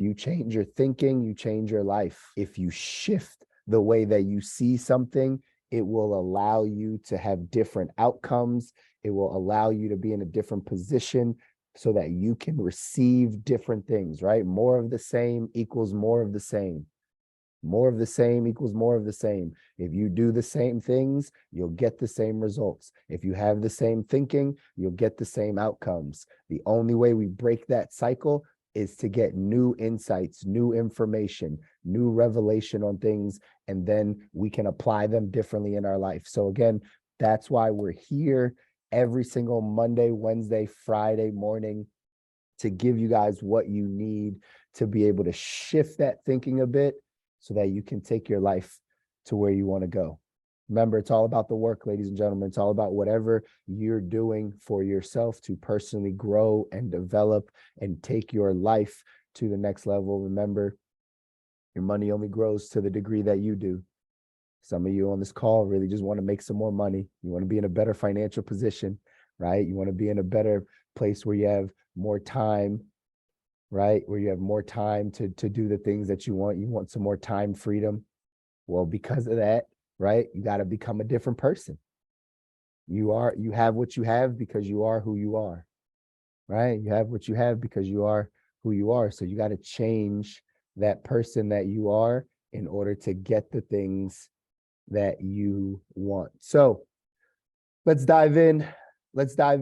You change your thinking, you change your life. If you shift the way that you see something, it will allow you to have different outcomes. It will allow you to be in a different position so that you can receive different things, right? More of the same equals more of the same. More of the same equals more of the same. If you do the same things, you'll get the same results. If you have the same thinking, you'll get the same outcomes. The only way we break that cycle is to get new insights, new information, new revelation on things, and then we can apply them differently in our life. So again, that's why we're here every single Monday, Wednesday, Friday morning to give you guys what you need to be able to shift that thinking a bit so that you can take your life to where you want to go. Remember, it's all about the work, ladies and gentlemen. It's all about whatever you're doing for yourself to personally grow and develop and take your life to the next level. Remember, your money only grows to the degree that you do. Some of you on this call really just want to make some more money. You want to be in a better financial position, right? You want to be in a better place where you have more time, right? Where you have more time to do the things that you want. You want some more time freedom. Well, because of that, right? You got to become a different person. You have what you have because you are who you are, right? You have what you have because you are who you are. So you got to change that person that you are in order to get the things that you want. So let's dive in. Let's start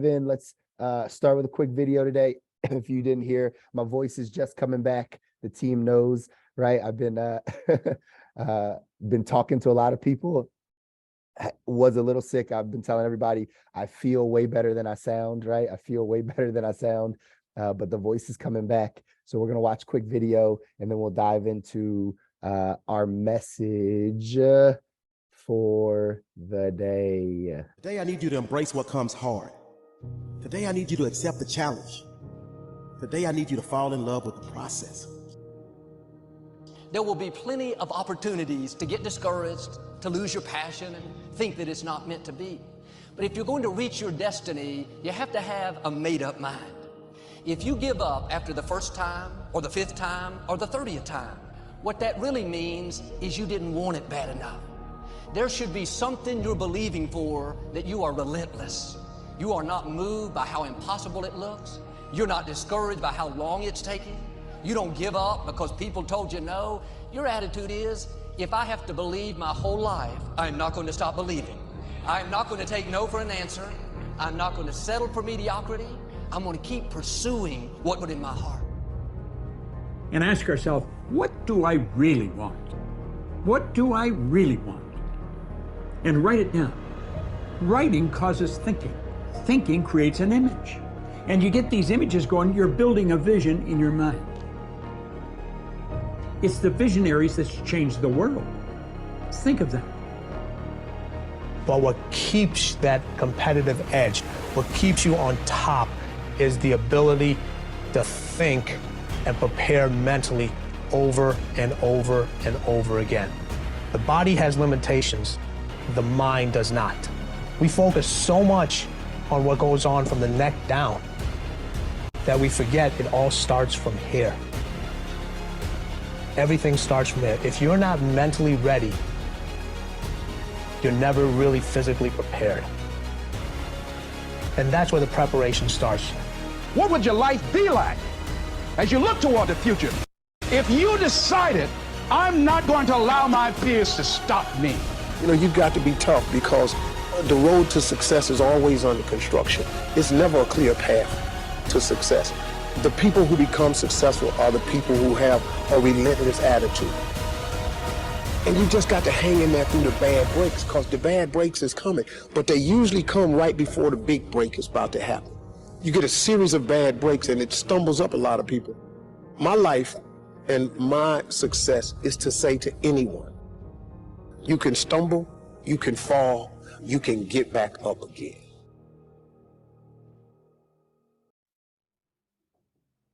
with a quick video today. If you didn't hear, my voice is just coming back. The team knows, right? I've been been talking to a lot of people. I was a little sick. I've been telling everybody I feel way better than I sound, right? I feel way better than I sound, but the voice is coming back. So we're going to watch a quick video and then we'll dive into our message for the day. Today, I need you to embrace what comes hard. Today, I need you to accept the challenge. Today, I need you to fall in love with the process. There will be plenty of opportunities to get discouraged, to lose your passion, and think that it's not meant to be. But if you're going to reach your destiny, you have to have a made-up mind. If you give up after the first time, or the 5th time, or the 30th time, what that really means is you didn't want it bad enough. There should be something you're believing for, that you are relentless. You are not moved by how impossible it looks. You're not discouraged by how long it's taking. You don't give up because people told you no. Your attitude is, if I have to believe my whole life, I'm not going to stop believing. I'm not going to take no for an answer. I'm not going to settle for mediocrity. I'm going to keep pursuing what's in my heart. And ask ourselves, what do I really want? What do I really want? And write it down. Writing causes thinking. Thinking creates an image. And you get these images going, you're building a vision in your mind. It's the visionaries that change the world. Think of them. But what keeps that competitive edge, what keeps you on top, is the ability to think and prepare mentally over and over and over again. The body has limitations, the mind does not. We focus so much on what goes on from the neck down that we forget it all starts from here. Everything starts from there. If you're not mentally ready, you're never really physically prepared. And that's where the preparation starts. What would your life be like as you look toward the future if you decided, I'm not going to allow my fears to stop me? You know, you got to be tough because the road to success is always under construction. It's never a clear path to success. The people who become successful are the people who have a relentless attitude. And you just got to hang in there through the bad breaks, because the bad breaks is coming, but they usually come right before the big break is about to happen. You get a series of bad breaks and it stumbles up a lot of people. My life and my success is to say to anyone, you can stumble, you can fall, you can get back up again.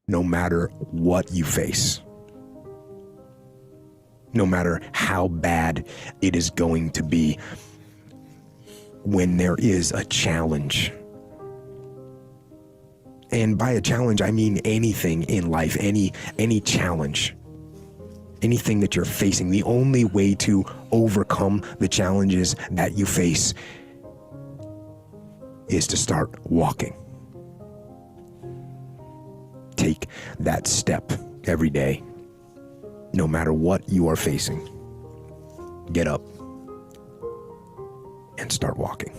No matter what you face, no matter how bad it is going to be, when there is a challenge, And by a challenge, I mean anything in life, any challenge, anything that you're facing. The only way to overcome the challenges that you face is to start walking. Take that step every day, no matter what you are facing. Get up and start walking.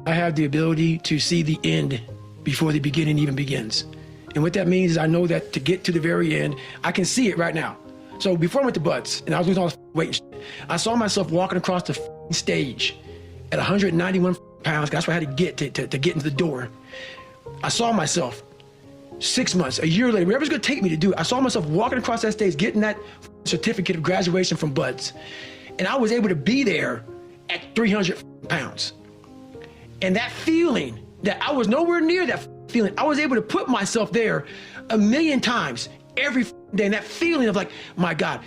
I have the ability to see the end before the beginning even begins. And what that means is I know that to get to the very end, I can see it right now. So before I went to Butts and I was losing all the weight, I saw myself walking across the stage at 191 pounds. That's where I had to get to get into the door. I saw myself 6 months, a year later, whatever's gonna take me to do it, I saw myself walking across that stage, getting that certificate of graduation from Butts. And I was able to be there at 300 pounds. And that feeling that I was nowhere near that feeling, I was able to put myself there 1,000,000 times every day. And that feeling of like, my God,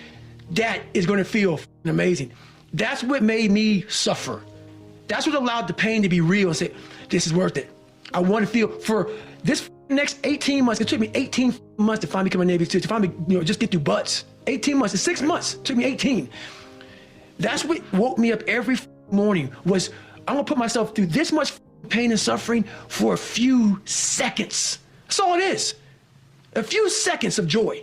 that is gonna feel amazing. That's what made me suffer. That's what allowed the pain to be real and say, this is worth it. I wanna feel for this next 18 months, it took me 18 months to finally become a Navy SEAL, to finally, just get through Butts. 18 months, it's 6 months, it took me 18. That's what woke me up every morning was, I'm gonna put myself through this much pain and suffering for a few seconds. That's all it is. A few seconds of joy.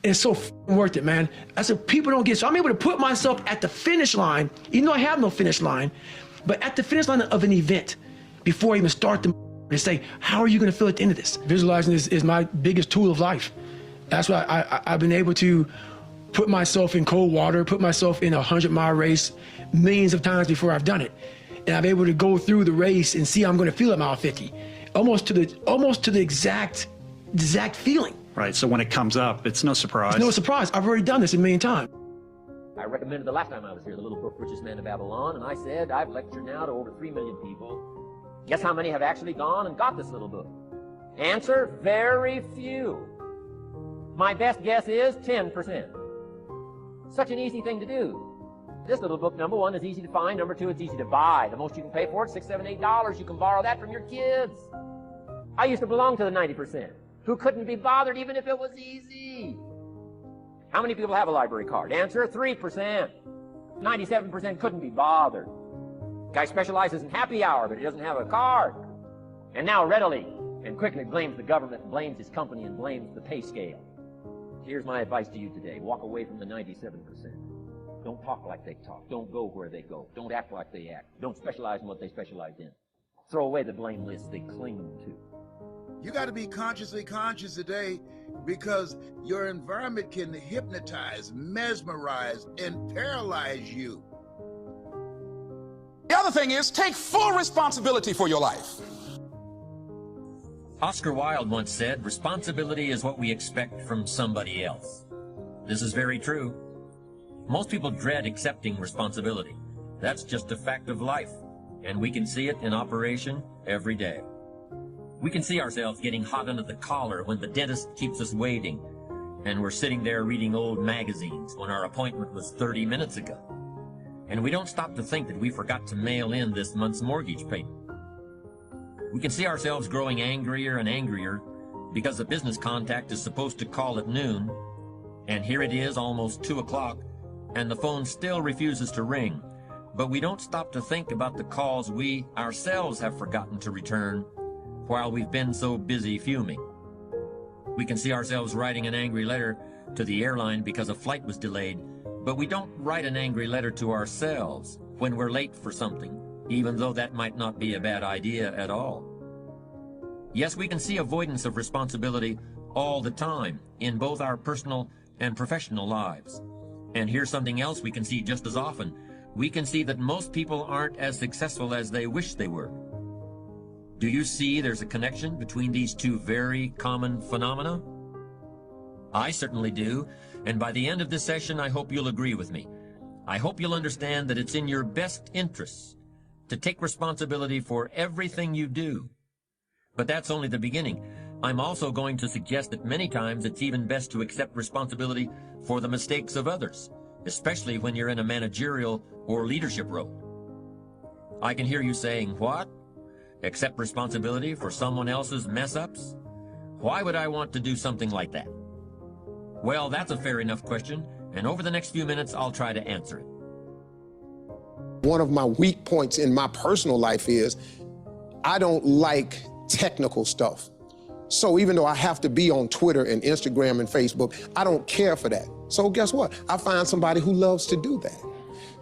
And it's so worth it, man. That's what people don't get. So I'm able to put myself at the finish line, even though I have no finish line, but at the finish line of an event before I even start the and say, how are you gonna feel at the end of this? Visualizing is my biggest tool of life. That's why I've been able to put myself in cold water, put myself in a 100-mile race millions of times before I've done it. And I'm able to go through the race and see how I'm gonna feel at mile 50. Almost to the exact feeling. Right, so when it comes up, it's no surprise. It's no surprise, I've already done this 1,000,000 times. I recommended the last time I was here, the little book, Richest Man of Babylon, and I said, I've lectured now to over 3 million people. Guess how many have actually gone and got this little book? Answer, very few. My best guess is 10%. Such an easy thing to do. This little book, number one, is easy to find. Number two, it's easy to buy. The most you can pay for it, $6, $7, $8. You can borrow that from your kids. I used to belong to the 90% who couldn't be bothered even if it was easy. How many people have a library card? Answer, 3%. 97% couldn't be bothered. Guy specializes in happy hour, but he doesn't have a card. And now readily and quickly blames the government, blames his company, and blames the pay scale. Here's my advice to you today. Walk away from the 97%. Don't talk like they talk. Don't go where they go. Don't act like they act. Don't specialize in what they specialize in. Throw away the blame list they cling to. You got to be consciously conscious today because your environment can hypnotize, mesmerize, and paralyze you. The other thing is, take full responsibility for your life. Oscar Wilde once said, responsibility is what we expect from somebody else. This is very true. Most people dread accepting responsibility. That's just a fact of life, and we can see it in operation every day. We can see ourselves getting hot under the collar when the dentist keeps us waiting, and we're sitting there reading old magazines when our appointment was 30 minutes ago. And we don't stop to think that we forgot to mail in this month's mortgage payment. We can see ourselves growing angrier and angrier because the business contact is supposed to call at noon, and here it is almost 2 o'clock, and the phone still refuses to ring. But we don't stop to think about the calls we ourselves have forgotten to return while we've been so busy fuming. We can see ourselves writing an angry letter to the airline because a flight was delayed, but we don't write an angry letter to ourselves when we're late for something, even though that might not be a bad idea at all. Yes, we can see avoidance of responsibility all the time in both our personal and professional lives. And here's something else we can see just as often. We can see that most people aren't as successful as they wish they were. Do you see there's a connection between these two very common phenomena? I certainly do, and by the end of this session, I hope you'll agree with me. I hope you'll understand that it's in your best interests to take responsibility for everything you do. But that's only the beginning. I'm also going to suggest that many times it's even best to accept responsibility for the mistakes of others, especially when you're in a managerial or leadership role. I can hear you saying, what? Accept responsibility for someone else's mess-ups? Why would I want to do something like that? Well, that's a fair enough question, and over the next few minutes, I'll try to answer it. One of my weak points in my personal life is I don't like technical stuff. So even though I have to be on Twitter and Instagram and Facebook, I don't care for that. So guess what? I find somebody who loves to do that.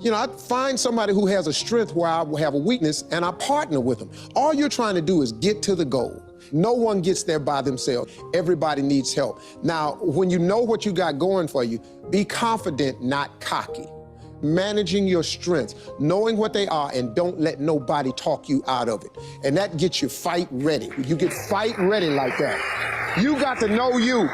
You know, I find somebody who has a strength where I have a weakness, and I partner with them. All you're trying to do is get to the goal. No one gets there by themselves. Everybody needs help. Now, when you know what you got going for you, be confident, not cocky. Managing your strengths, knowing what they are, and don't let nobody talk you out of it. And that gets you fight ready. You get fight ready like that. You got to know you.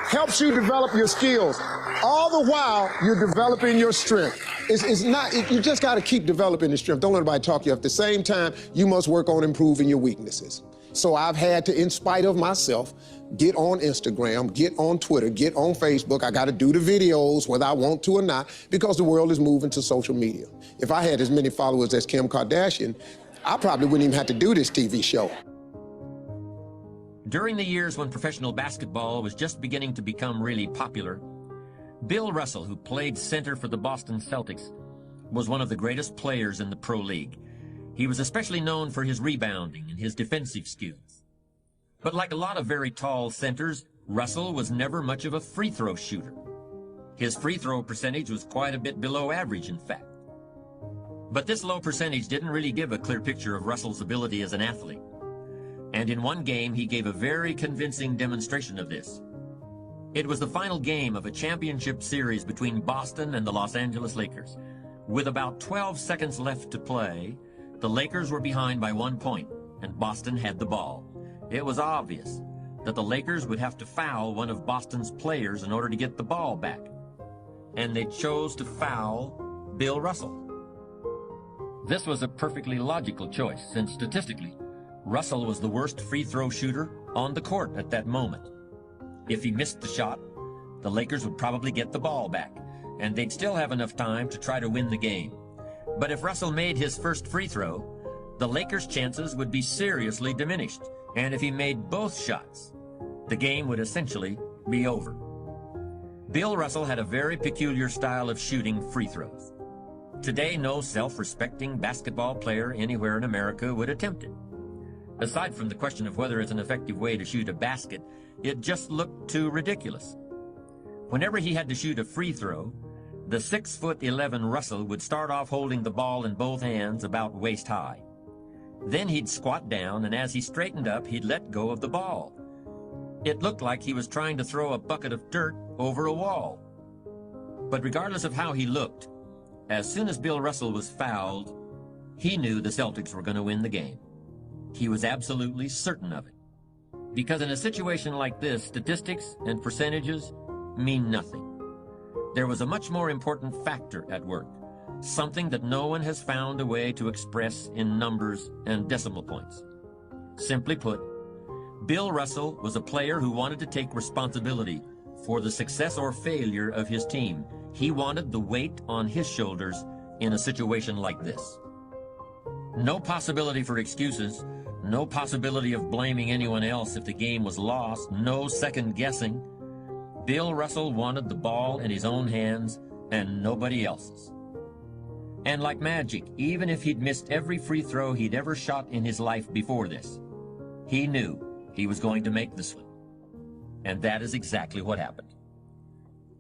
Helps you develop your skills. All the while, you're developing your strength. You just got to keep developing the strength. Don't let anybody talk you. At the same time, you must work on improving your weaknesses. So I've had to, in spite of myself, get on Instagram, get on Twitter, get on Facebook. I got to do the videos whether I want to or not, because the world is moving to social media. If I had as many followers as Kim Kardashian, I probably wouldn't even have to do this TV show. During the years when professional basketball was just beginning to become really popular, Bill Russell, who played center for the Boston Celtics, was one of the greatest players in the Pro League. He was especially known for his rebounding and his defensive skills. But like a lot of very tall centers, Russell was never much of a free throw shooter. His free throw percentage was quite a bit below average, in fact. But this low percentage didn't really give a clear picture of Russell's ability as an athlete. And in one game, he gave a very convincing demonstration of this. It was the final game of a championship series between Boston and the Los Angeles Lakers. With about 12 seconds left to play, the Lakers were behind by 1 point, and Boston had the ball. It was obvious that the Lakers would have to foul one of Boston's players in order to get the ball back. And they chose to foul Bill Russell. This was a perfectly logical choice, since statistically, Russell was the worst free throw shooter on the court at that moment. If he missed the shot, the Lakers would probably get the ball back, and they'd still have enough time to try to win the game. But if Russell made his first free throw, the Lakers' chances would be seriously diminished, and if he made both shots, the game would essentially be over. Bill Russell had a very peculiar style of shooting free throws. Today, no self-respecting basketball player anywhere in America would attempt it. Aside from the question of whether it's an effective way to shoot a basket, it just looked too ridiculous. Whenever he had to shoot a free throw, the 6'11" Russell would start off holding the ball in both hands about waist high. Then he'd squat down, and as he straightened up, he'd let go of the ball. It looked like he was trying to throw a bucket of dirt over a wall. But regardless of how he looked, as soon as Bill Russell was fouled, he knew the Celtics were going to win the game. He was absolutely certain of it. Because in a situation like this, statistics and percentages mean nothing. There was a much more important factor at work, something that no one has found a way to express in numbers and decimal points. Simply put, Bill Russell was a player who wanted to take responsibility for the success or failure of his team. He wanted the weight on his shoulders in a situation like this. No possibility for excuses, no possibility of blaming anyone else if the game was lost, no second guessing. Bill Russell wanted the ball in his own hands and nobody else's. And like magic, even if he'd missed every free throw he'd ever shot in his life before this, he knew he was going to make this one. And that is exactly what happened.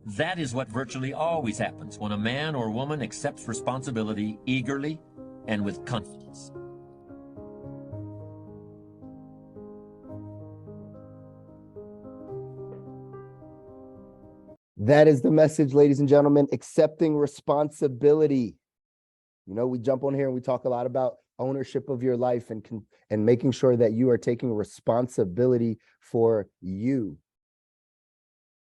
That is what virtually always happens when a man or woman accepts responsibility eagerly and with confidence. That is the message, ladies and gentlemen, accepting responsibility. You know, we jump on here and we talk a lot about ownership of your life and making sure that you are taking responsibility for you.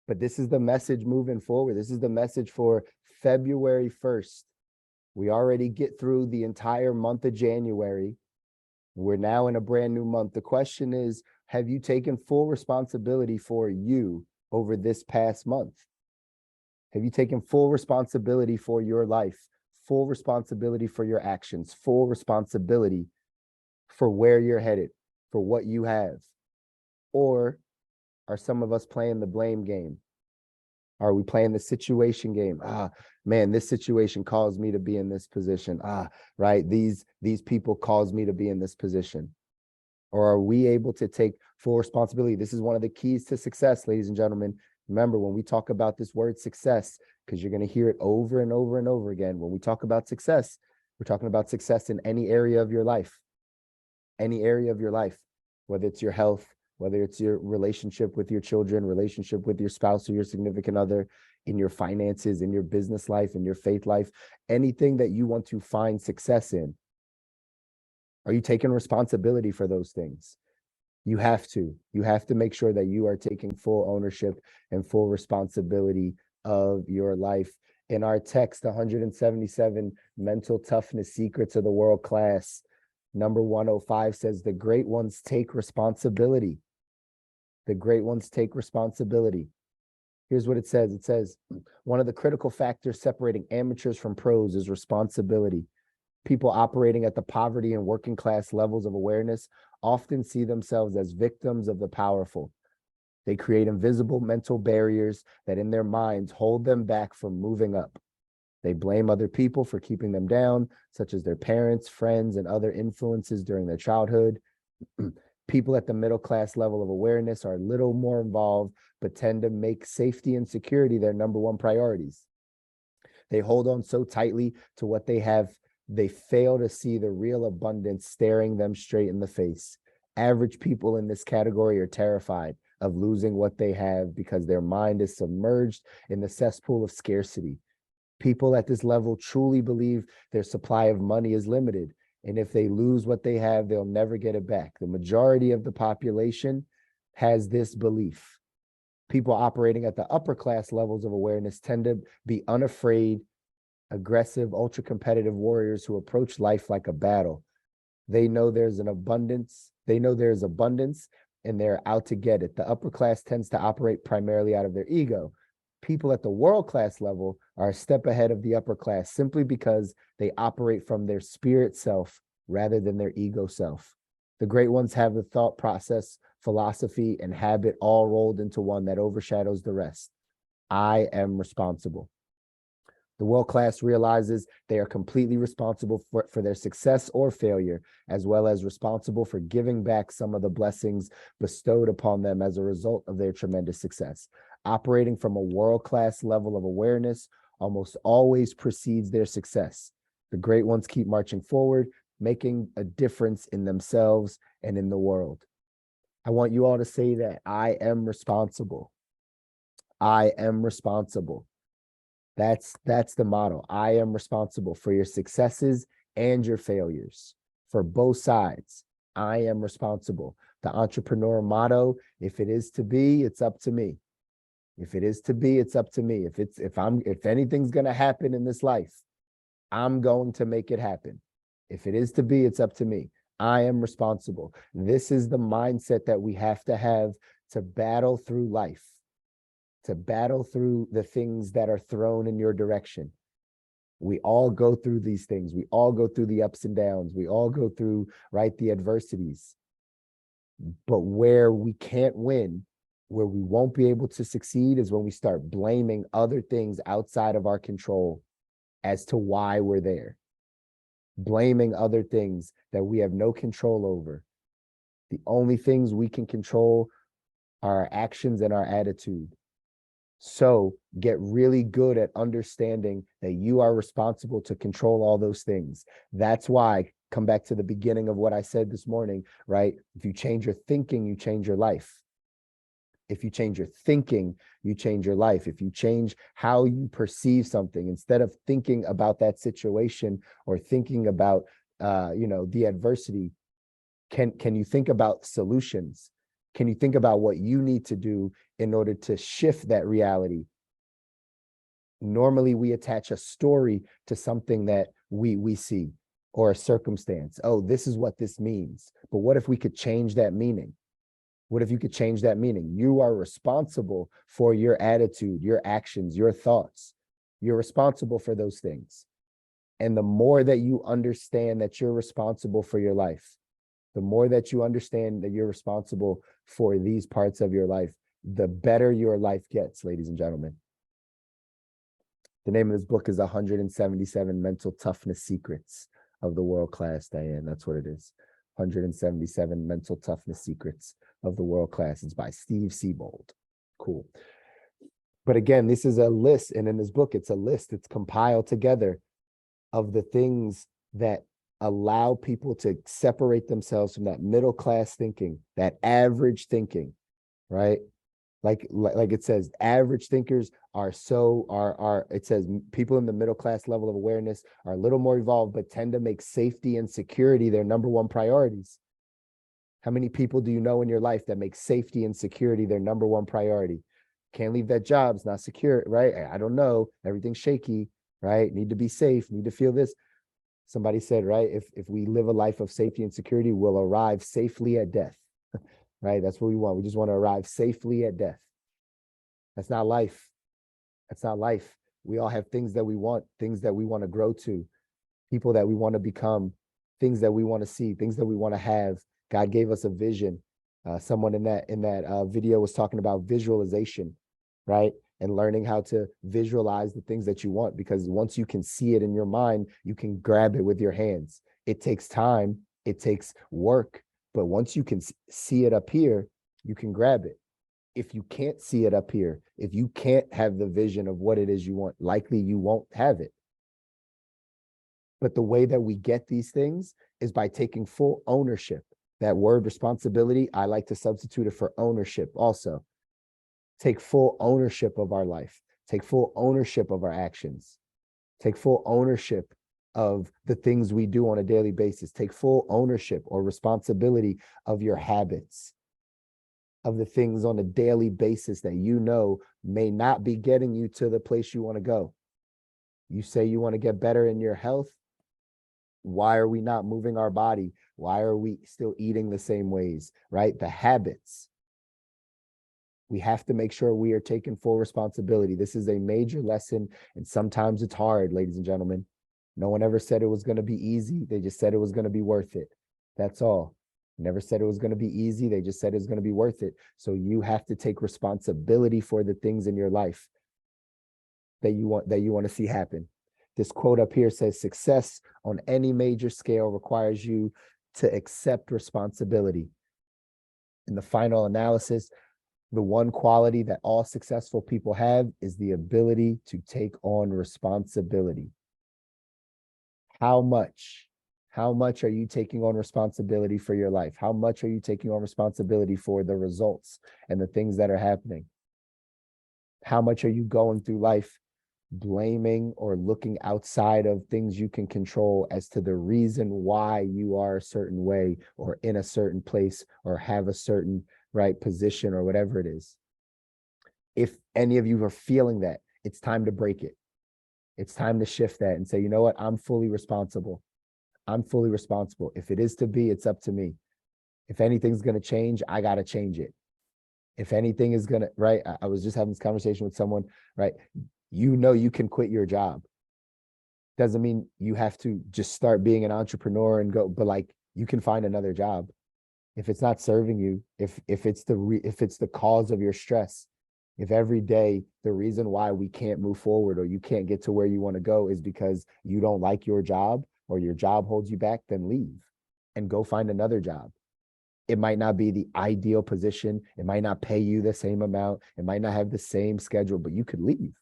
But this is the message moving forward. This is the message for February 1st. We already get through the entire month of January. We're now in a brand new month. The question is, have you taken full responsibility for you over this past month? Have you taken full responsibility for your life, full responsibility for your actions, full responsibility for where you're headed, for what you have? Or are some of us playing the blame game? Are we playing the situation game? Man, this situation caused me to be in this position. Right, these people caused me to be in this position. Or are we able to take full responsibility? This is one of the keys to success, ladies and gentlemen. Remember, when we talk about this word success, because you're going to hear it over and over and over again, when we talk about success, we're talking about success in any area of your life. Any area of your life, whether it's your health, whether it's your relationship with your children, relationship with your spouse or your significant other, in your finances, in your business life, in your faith life, anything that you want to find success in. Are you taking responsibility for those things? You have to. You have to make sure that you are taking full ownership and full responsibility of your life. In our text, 177 mental toughness secrets of the world class, number 105 says, the great ones take responsibility. The great ones take responsibility. Here's what it says. It says, one of the critical factors separating amateurs from pros is responsibility. People operating at the poverty and working class levels of awareness often see themselves as victims of the powerful. They create invisible mental barriers that in their minds hold them back from moving up. They blame other people for keeping them down, such as their parents, friends, and other influences during their childhood. People at the middle class level of awareness are a little more involved, but tend to make safety and security their number one priorities. They hold on so tightly to what they have, they fail to see the real abundance staring them straight in the face. Average people in this category are terrified of losing what they have because their mind is submerged in the cesspool of scarcity. People at this level truly believe their supply of money is limited, and if they lose what they have, they'll never get it back. The majority of the population has this belief. People operating at the upper class levels of awareness tend to be unafraid, aggressive, ultra-competitive warriors who approach life like a battle. They know there's an abundance. They know there's abundance, and they're out to get it. The upper class tends to operate primarily out of their ego. People at the world class level are a step ahead of the upper class simply because they operate from their spirit self rather than their ego self. The great ones have the thought process, philosophy, and habit all rolled into one that overshadows the rest. I am responsible. The world class realizes they are completely responsible for their success or failure, as well as responsible for giving back some of the blessings bestowed upon them as a result of their tremendous success. Operating from a world-class level of awareness almost always precedes their success. The great ones keep marching forward, making a difference in themselves and in the world. I want you all to say that I am responsible. I am responsible. That's the motto. I am responsible for your successes and your failures, for both sides. I am responsible. The entrepreneur motto, if it is to be, it's up to me. If it is to be, it's up to me. If anything's going to happen in this life, I'm going to make it happen. If it is to be, it's up to me. I am responsible. This is the mindset that we have to battle through life, to battle through the things that are thrown in your direction. We all go through these things. We all go through the ups and downs. We all go through, right, the adversities. But where we can't win, where we won't be able to succeed, is when we start blaming other things outside of our control as to why we're there. Blaming other things that we have no control over. The only things we can control are our actions and our attitude. So get really good at understanding that you are responsible to control all those things. That's why, come back to the beginning of what I said this morning, right? If you change your thinking, you change your life. If you change your thinking, you change your life. If you change how you perceive something, instead of thinking about that situation or thinking about, the adversity, can you think about solutions? Can you think about what you need to do in order to shift that reality? Normally, we attach a story to something that we see, or a circumstance. Oh, this is what this means. But what if we could change that meaning? What if you could change that meaning? You are responsible for your attitude, your actions, your thoughts. You're responsible for those things. And the more that you understand that you're responsible for your life, The more that you understand that you're responsible for these parts of your life, the better your life gets, ladies and gentlemen. The name of this book is 177 Mental Toughness Secrets of the World Class, Diane. That's what it is. 177 Mental Toughness Secrets of the World Class. It's by Steve Siebold. Cool. But again, this is a list. And in this book, it's a list. It's compiled together of the things that allow people to separate themselves from that middle class thinking, that average thinking, right? Like it says, average thinkers it says people in the middle class level of awareness are a little more evolved, but tend to make safety and security their number one priorities. How many people do you know in your life that make safety and security their number one priority? Can't leave that job, it's not secure, right? I don't know, everything's shaky, right? Need to be safe, need to feel this. Somebody said, right, if we live a life of safety and security, we'll arrive safely at death. Right? That's what we want. We just want to arrive safely at death. That's not life. That's not life. We all have things that we want to grow to, people that we want to become, things that we want to see, things that we want to have. God gave us a vision. Someone in that video was talking about visualization, right? And learning how to visualize the things that you want, because once you can see it in your mind, you can grab it with your hands. It takes time, it takes work. But once you can see it up here, you can grab it. If you can't see it up here, if you can't have the vision of what it is you want, likely you won't have it. But the way that we get these things is by taking full ownership. That word responsibility, I like to substitute it for ownership also. Take full ownership of our life. Take full ownership of our actions. Take full ownership of the things we do on a daily basis. Take full ownership or responsibility of your habits, of the things on a daily basis that you know may not be getting you to the place you want to go. You say you want to get better in your health. Why are we not moving our body? Why are we still eating the same ways, right? The habits. We have to make sure we are taking full responsibility. This is a major lesson, and sometimes it's hard, ladies and gentlemen. No one ever said it was going to be easy. They just said it was going to be worth it. That's all. Never said it was going to be easy. They just said it's going to be worth it. So you have to take responsibility for the things in your life that you want to see happen. This quote up here says, success on any major scale requires you to accept responsibility. In the final analysis, the one quality that all successful people have is the ability to take on responsibility. How much are you taking on responsibility for your life? How much are you taking on responsibility for the results and the things that are happening? How much are you going through life blaming or looking outside of things you can control as to the reason why you are a certain way or in a certain place or have a certain right position or whatever it is? If any of you are feeling that, it's time to break it. It's time to shift that and say, you know what? I'm fully responsible. I'm fully responsible. If it is to be, it's up to me. If anything's going to change, I got to change it. If anything is going to, right? I was just having this conversation with someone, right? You know, you can quit your job. Doesn't mean you have to just start being an entrepreneur and go, but like you can find another job. If it's not serving you, if it's the cause of your stress, if every day the reason why we can't move forward or you can't get to where you want to go is because you don't like your job or your job holds you back, then leave and go find another job. It might not be the ideal position. It might not pay you the same amount. It might not have the same schedule, but you could leave.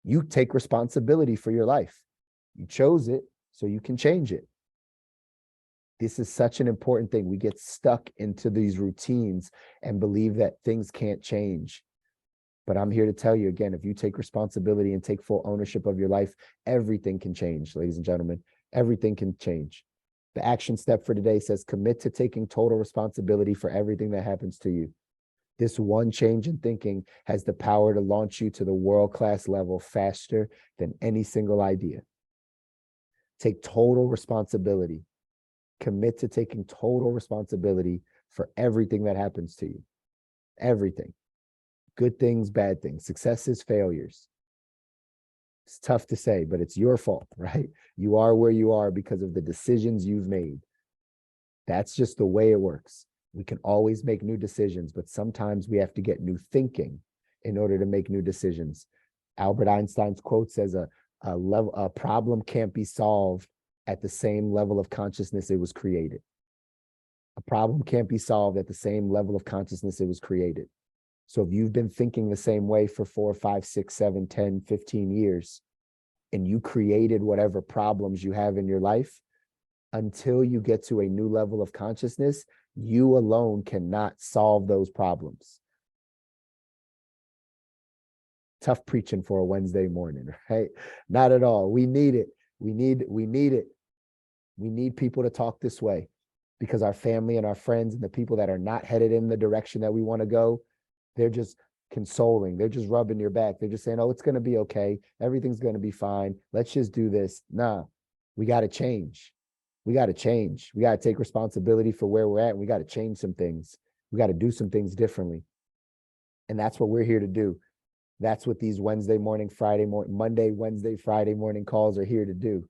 You take responsibility for your life. You chose it, so you can change it. This is such an important thing. We get stuck into these routines and believe that things can't change. But I'm here to tell you again, if you take responsibility and take full ownership of your life, everything can change, ladies and gentlemen. Everything can change. The action step for today says, commit to taking total responsibility for everything that happens to you. This one change in thinking has the power to launch you to the world-class level faster than any single idea. Take total responsibility. Commit to taking total responsibility for everything that happens to you. Everything. Good things, bad things, successes, failures. It's tough to say, but it's your fault, right? You are where you are because of the decisions you've made. That's just the way it works. We can always make new decisions, but sometimes we have to get new thinking in order to make new decisions. Albert Einstein's quote says a problem can't be solved at the same level of consciousness it was created. A problem can't be solved at the same level of consciousness it was created. So if you've been thinking the same way for 4, 5, 6, 7, 10, 15 years, and you created whatever problems you have in your life, until you get to a new level of consciousness, you alone cannot solve those problems. Tough preaching for a Wednesday morning, right? Not at all. We need it. We need it. We need people to talk this way, because our family and our friends and the people that are not headed in the direction that we want to go, they're just consoling. They're just rubbing your back. They're just saying, oh, it's going to be okay. Everything's going to be fine. Let's just do this. Nah, we got to change. We got to change. We got to take responsibility for where we're at. And we got to change some things. We got to do some things differently. And that's what we're here to do. That's what these Monday, Wednesday, Friday morning calls are here to do.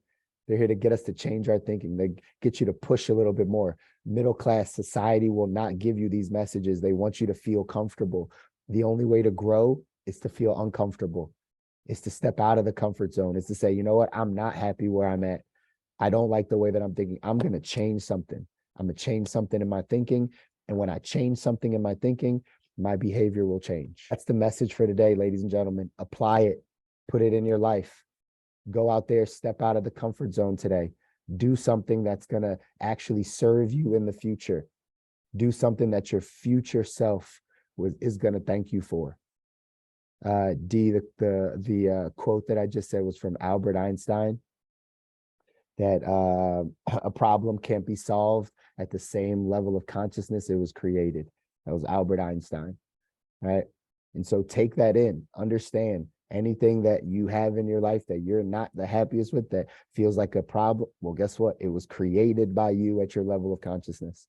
They're here to get us to change our thinking. They get you to push a little bit more. Middle-class society will not give you these messages. They want you to feel comfortable. The only way to grow is to feel uncomfortable. It's to step out of the comfort zone. It's to say, you know what? I'm not happy where I'm at. I don't like the way that I'm thinking. I'm going to change something. I'm going to change something in my thinking. And when I change something in my thinking, my behavior will change. That's the message for today, ladies and gentlemen. Apply it. Put it in your life. Go out there, step out of the comfort zone today. Do something that's going to actually serve you in the future. Do something that your future self is going to thank you for. The quote that I just said was from Albert Einstein, that a problem can't be solved at the same level of consciousness it was created. That was Albert Einstein, right? And so take that in, understand anything that you have in your life that you're not the happiest with, that feels like a problem. Well, guess what? It was created by you at your level of consciousness.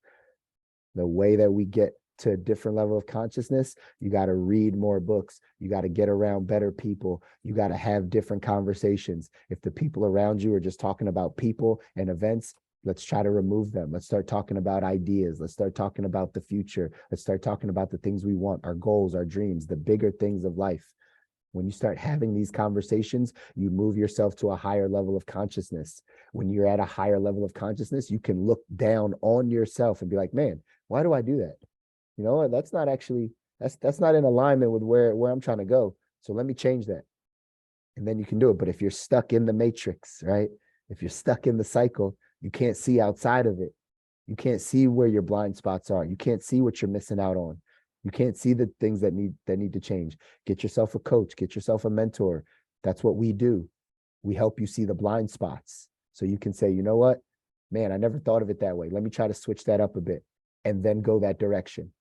The way that we get to a different level of consciousness, you got to read more books. You got to get around better people. You got to have different conversations. If the people around you are just talking about people and events, let's try to remove them. Let's start talking about ideas. Let's start talking about the future. Let's start talking about the things we want, our goals, our dreams, the bigger things of life. When you start having these conversations, you move yourself to a higher level of consciousness. When you're at a higher level of consciousness, you can look down on yourself and be like, man, why do I do that? You know, that's not actually, that's not in alignment with where I'm trying to go. So let me change that. And then you can do it. But if you're stuck in the matrix, right? If you're stuck in the cycle, you can't see outside of it. You can't see where your blind spots are. You can't see what you're missing out on. You can't see the things that need to change. Get yourself a coach, get yourself a mentor. That's what we do. We help you see the blind spots. So you can say, you know what, man, I never thought of it that way. Let me try to switch that up a bit and then go that direction.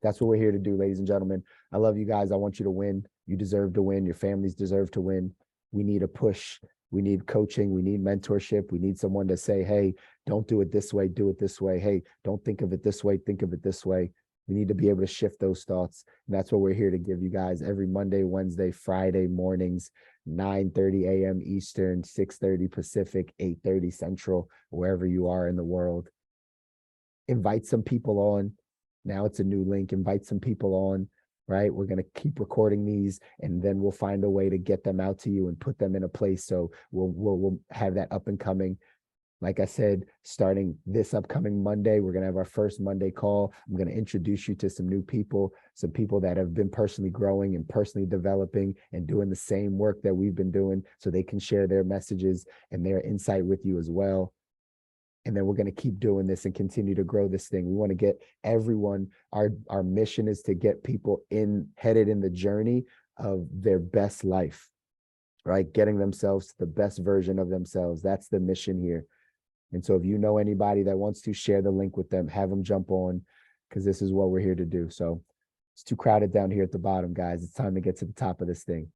That's what we're here to do, ladies and gentlemen. I love you guys. I want you to win. You deserve to win. Your families deserve to win. We need a push. We need coaching. We need mentorship. We need someone to say, hey, don't do it this way. Do it this way. Hey, don't think of it this way. Think of it this way. We need to be able to shift those thoughts. And that's what we're here to give you guys every Monday, Wednesday, Friday mornings, 9:30 a.m. Eastern, 6:30 Pacific, 8:30 Central, wherever you are in the world. Invite some people on. Now it's a new link. Invite some people on, right? We're going to keep recording these, and then we'll find a way to get them out to you and put them in a place. So we'll have that up and coming. Like I said, starting this upcoming Monday, we're going to have our first Monday call. I'm going to introduce you to some new people, some people that have been personally growing and personally developing and doing the same work that we've been doing, so they can share their messages and their insight with you as well. And then we're going to keep doing this and continue to grow this thing. We want to get everyone, our mission is to get people headed in the journey of their best life, right? Getting themselves to the best version of themselves. That's the mission here. And so if you know anybody that wants to, share the link with them, have them jump on, because this is what we're here to do. So it's too crowded down here at the bottom, guys. It's time to get to the top of this thing.